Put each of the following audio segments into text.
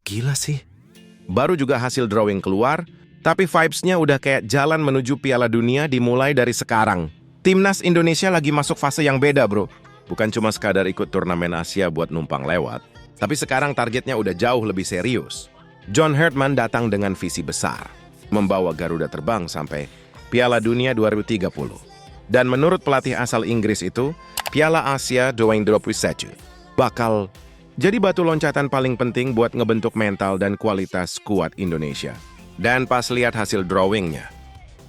Gila sih. Baru juga hasil drawing keluar, tapi vibes-nya udah kayak jalan menuju Piala Dunia dimulai dari sekarang. Timnas Indonesia lagi masuk fase yang beda, bro. Bukan cuma sekadar ikut turnamen Asia buat numpang lewat, tapi sekarang targetnya udah jauh lebih serius. John Herdman datang dengan visi besar, membawa Garuda terbang sampai Piala Dunia 2030. Dan menurut pelatih asal Inggris itu, Piala Asia 2021 bakal jadi batu loncatan paling penting buat ngebentuk mental dan kualitas skuad Indonesia. Dan pas lihat hasil drawingnya,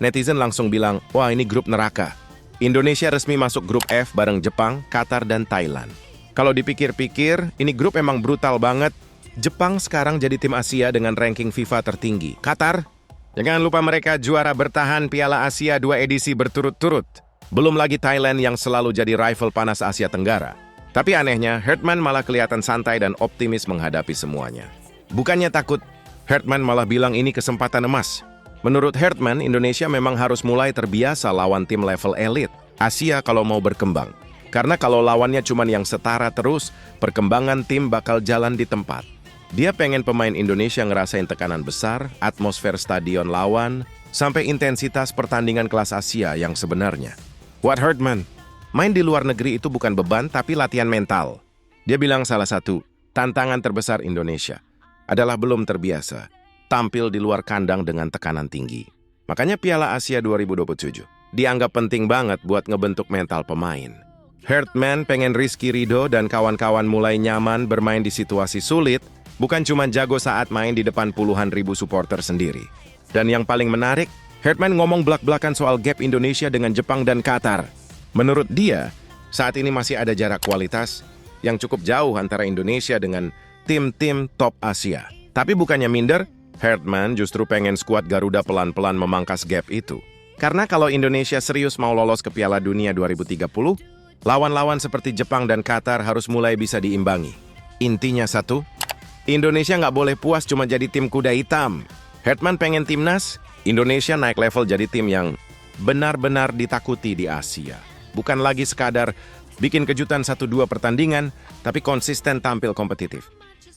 netizen langsung bilang, wah ini grup neraka. Indonesia resmi masuk grup F bareng Jepang, Qatar, dan Thailand. Kalau dipikir-pikir, ini grup emang brutal banget. Jepang sekarang jadi tim Asia dengan ranking FIFA tertinggi. Qatar, jangan lupa mereka juara bertahan Piala Asia 2 edisi berturut-turut. Belum lagi Thailand yang selalu jadi rival panas Asia Tenggara. Tapi anehnya, Herdman malah kelihatan santai dan optimis menghadapi semuanya. Bukannya takut, Herdman malah bilang ini kesempatan emas. Menurut Herdman, Indonesia memang harus mulai terbiasa lawan tim level elit Asia kalau mau berkembang. Karena kalau lawannya cuma yang setara terus, perkembangan tim bakal jalan di tempat. Dia pengen pemain Indonesia ngerasain tekanan besar, atmosfer stadion lawan, sampai intensitas pertandingan kelas Asia yang sebenarnya. Buat Herdman, main di luar negeri itu bukan beban, tapi latihan mental. Dia bilang salah satu tantangan terbesar Indonesia adalah belum terbiasa tampil di luar kandang dengan tekanan tinggi. Makanya Piala Asia 2027 dianggap penting banget buat ngebentuk mental pemain. Herdman pengen Rizky Ridho dan kawan-kawan mulai nyaman bermain di situasi sulit, bukan cuma jago saat main di depan puluhan ribu supporter sendiri. Dan yang paling menarik, Herdman ngomong belak-belakan soal gap Indonesia dengan Jepang dan Qatar. Menurut dia, saat ini masih ada jarak kualitas yang cukup jauh antara Indonesia dengan tim-tim top Asia. Tapi bukannya minder, Herdman justru pengen skuad Garuda pelan-pelan memangkas gap itu. Karena kalau Indonesia serius mau lolos ke Piala Dunia 2030, lawan-lawan seperti Jepang dan Qatar harus mulai bisa diimbangi. Intinya satu, Indonesia nggak boleh puas cuma jadi tim kuda hitam. Herdman pengen timnas, Indonesia naik level jadi tim yang benar-benar ditakuti di Asia. Bukan lagi sekadar bikin kejutan 1-2 pertandingan, tapi konsisten tampil kompetitif.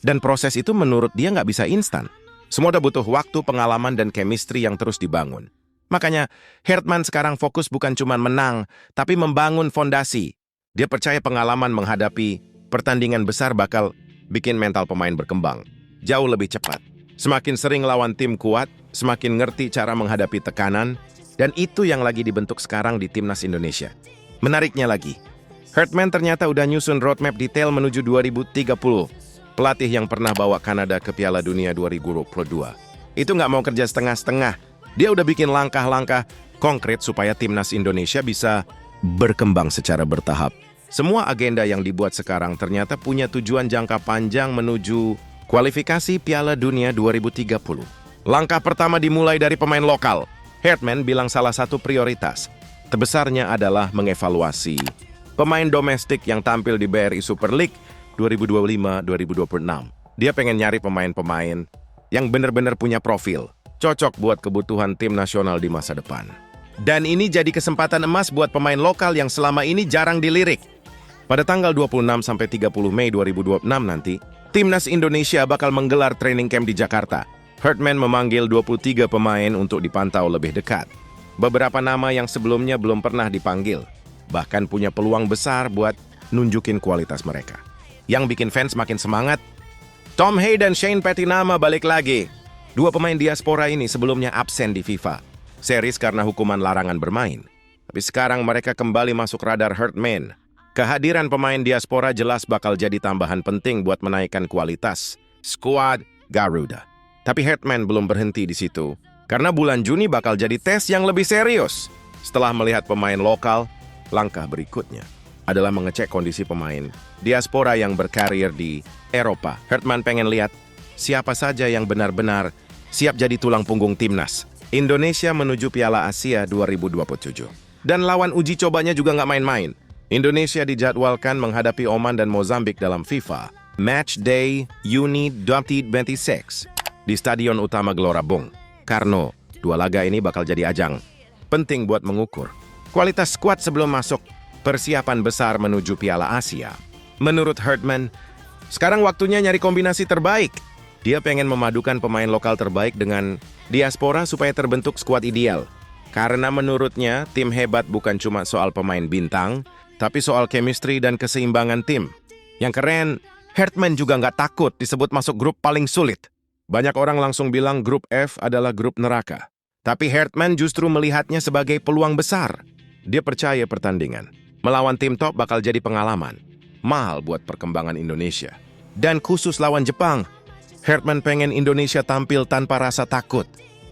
Dan proses itu menurut dia nggak bisa instan. Semua udah butuh waktu, pengalaman, dan chemistry yang terus dibangun. Makanya, Herdman sekarang fokus bukan cuma menang, tapi membangun fondasi. Dia percaya pengalaman menghadapi pertandingan besar bakal bikin mental pemain berkembang jauh lebih cepat. Semakin sering lawan tim kuat, semakin ngerti cara menghadapi tekanan, dan itu yang lagi dibentuk sekarang di Timnas Indonesia. Menariknya lagi, Herdman ternyata udah nyusun roadmap detail menuju 2030. Pelatih yang pernah bawa Kanada ke Piala Dunia 2022. Itu nggak mau kerja setengah-setengah. Dia udah bikin langkah-langkah konkret supaya Timnas Indonesia bisa berkembang secara bertahap. Semua agenda yang dibuat sekarang ternyata punya tujuan jangka panjang menuju kualifikasi Piala Dunia 2030. Langkah pertama dimulai dari pemain lokal. Herdman bilang salah satu prioritas terbesarnya adalah mengevaluasi pemain domestik yang tampil di BRI Super League 2025-2026. Dia pengen nyari pemain-pemain yang benar-benar punya profil, cocok buat kebutuhan tim nasional di masa depan. Dan ini jadi kesempatan emas buat pemain lokal yang selama ini jarang dilirik. Pada tanggal 26-30 Mei 2026 nanti, Timnas Indonesia bakal menggelar training camp di Jakarta. Herdman memanggil 23 pemain untuk dipantau lebih dekat. Beberapa nama yang sebelumnya belum pernah dipanggil, bahkan punya peluang besar buat nunjukin kualitas mereka. Yang bikin fans makin semangat, Tom Hay dan Shane Pettinama balik lagi. Dua pemain diaspora ini sebelumnya absen di FIFA series karena hukuman larangan bermain. Tapi sekarang mereka kembali masuk radar Herdman. Kehadiran pemain diaspora jelas bakal jadi tambahan penting buat menaikkan kualitas skuad Garuda. Tapi Herdman belum berhenti di situ, karena bulan Juni bakal jadi tes yang lebih serius. Setelah melihat pemain lokal, langkah berikutnya adalah mengecek kondisi pemain diaspora yang berkarir di Eropa. Herdman pengen lihat siapa saja yang benar-benar siap jadi tulang punggung timnas Indonesia menuju Piala Asia 2027. Dan lawan uji cobanya juga nggak main-main. Indonesia dijadwalkan menghadapi Oman dan Mozambik dalam FIFA Match Day Juni 2026 di Stadion Utama Gelora Bung Karno. Dua laga ini bakal jadi ajang penting buat mengukur kualitas skuad sebelum masuk persiapan besar menuju Piala Asia. Menurut Herdman, sekarang waktunya nyari kombinasi terbaik. Dia pengen memadukan pemain lokal terbaik dengan diaspora supaya terbentuk skuad ideal. Karena menurutnya, tim hebat bukan cuma soal pemain bintang, tapi soal chemistry dan keseimbangan tim. Yang keren, Hartman juga nggak takut disebut masuk grup paling sulit. Banyak orang langsung bilang grup F adalah grup neraka. Tapi Hartman justru melihatnya sebagai peluang besar. Dia percaya pertandingan. Melawan tim top bakal jadi pengalaman. Mahal buat perkembangan Indonesia. Dan khusus lawan Jepang, Hartman pengen Indonesia tampil tanpa rasa takut.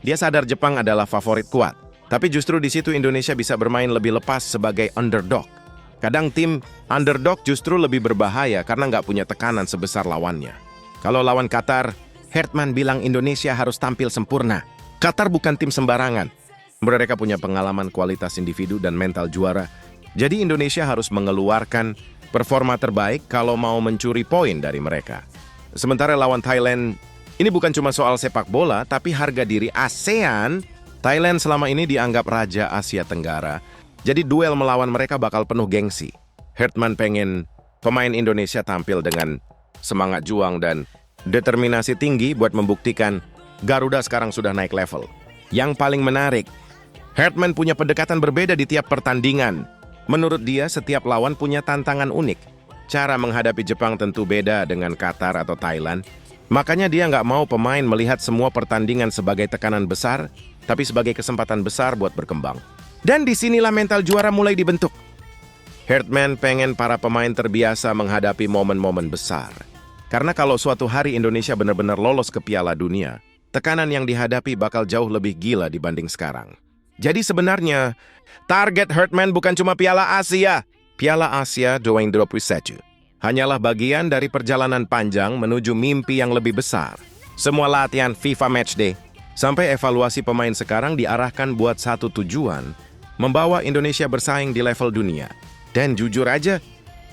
Dia sadar Jepang adalah favorit kuat. Tapi justru di situ Indonesia bisa bermain lebih lepas sebagai underdog. Kadang tim underdog justru lebih berbahaya karena nggak punya tekanan sebesar lawannya. Kalau lawan Qatar, Hartman bilang Indonesia harus tampil sempurna. Qatar bukan tim sembarangan. Mereka punya pengalaman kualitas individu dan mental juara. Jadi Indonesia harus mengeluarkan performa terbaik kalau mau mencuri poin dari mereka. Sementara lawan Thailand, ini bukan cuma soal sepak bola, tapi harga diri ASEAN. Thailand selama ini dianggap raja Asia Tenggara. Jadi duel melawan mereka bakal penuh gengsi. Hartman pengen pemain Indonesia tampil dengan semangat juang dan determinasi tinggi buat membuktikan Garuda sekarang sudah naik level. Yang paling menarik, Hartman punya pendekatan berbeda di tiap pertandingan. Menurut dia, setiap lawan punya tantangan unik. Cara menghadapi Jepang tentu beda dengan Qatar atau Thailand. Makanya dia nggak mau pemain melihat semua pertandingan sebagai tekanan besar, tapi sebagai kesempatan besar buat berkembang. Dan disinilah mental juara mulai dibentuk. Hartman pengen para pemain terbiasa menghadapi momen-momen besar. Karena kalau suatu hari Indonesia benar-benar lolos ke Piala Dunia, tekanan yang dihadapi bakal jauh lebih gila dibanding sekarang. Jadi sebenarnya, target Hartman bukan cuma Piala Asia. Piala Asia 2021 hanyalah bagian dari perjalanan panjang menuju mimpi yang lebih besar. Semua latihan FIFA Matchday sampai evaluasi pemain sekarang diarahkan buat satu tujuan, membawa Indonesia bersaing di level dunia. Dan jujur aja,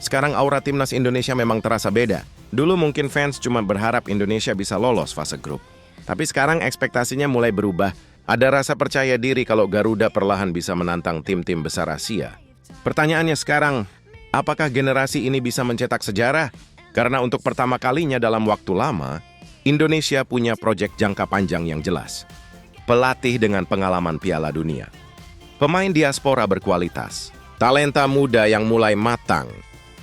sekarang aura timnas Indonesia memang terasa beda. Dulu mungkin fans cuma berharap Indonesia bisa lolos fase grup. Tapi sekarang ekspektasinya mulai berubah. Ada rasa percaya diri kalau Garuda perlahan bisa menantang tim-tim besar Asia. Pertanyaannya sekarang, apakah generasi ini bisa mencetak sejarah? Karena untuk pertama kalinya dalam waktu lama, Indonesia punya proyek jangka panjang yang jelas. Pelatih dengan pengalaman Piala Dunia. Pemain diaspora berkualitas. Talenta muda yang mulai matang.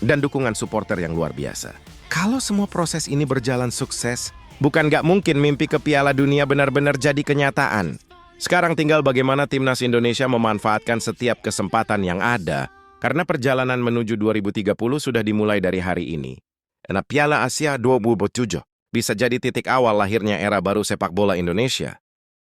Dan dukungan supporter yang luar biasa. Kalau semua proses ini berjalan sukses, bukan nggak mungkin mimpi ke Piala Dunia benar-benar jadi kenyataan. Sekarang tinggal bagaimana timnas Indonesia memanfaatkan setiap kesempatan yang ada, karena perjalanan menuju 2030 sudah dimulai dari hari ini. Nah, Piala Asia 2027 bisa jadi titik awal lahirnya era baru sepak bola Indonesia.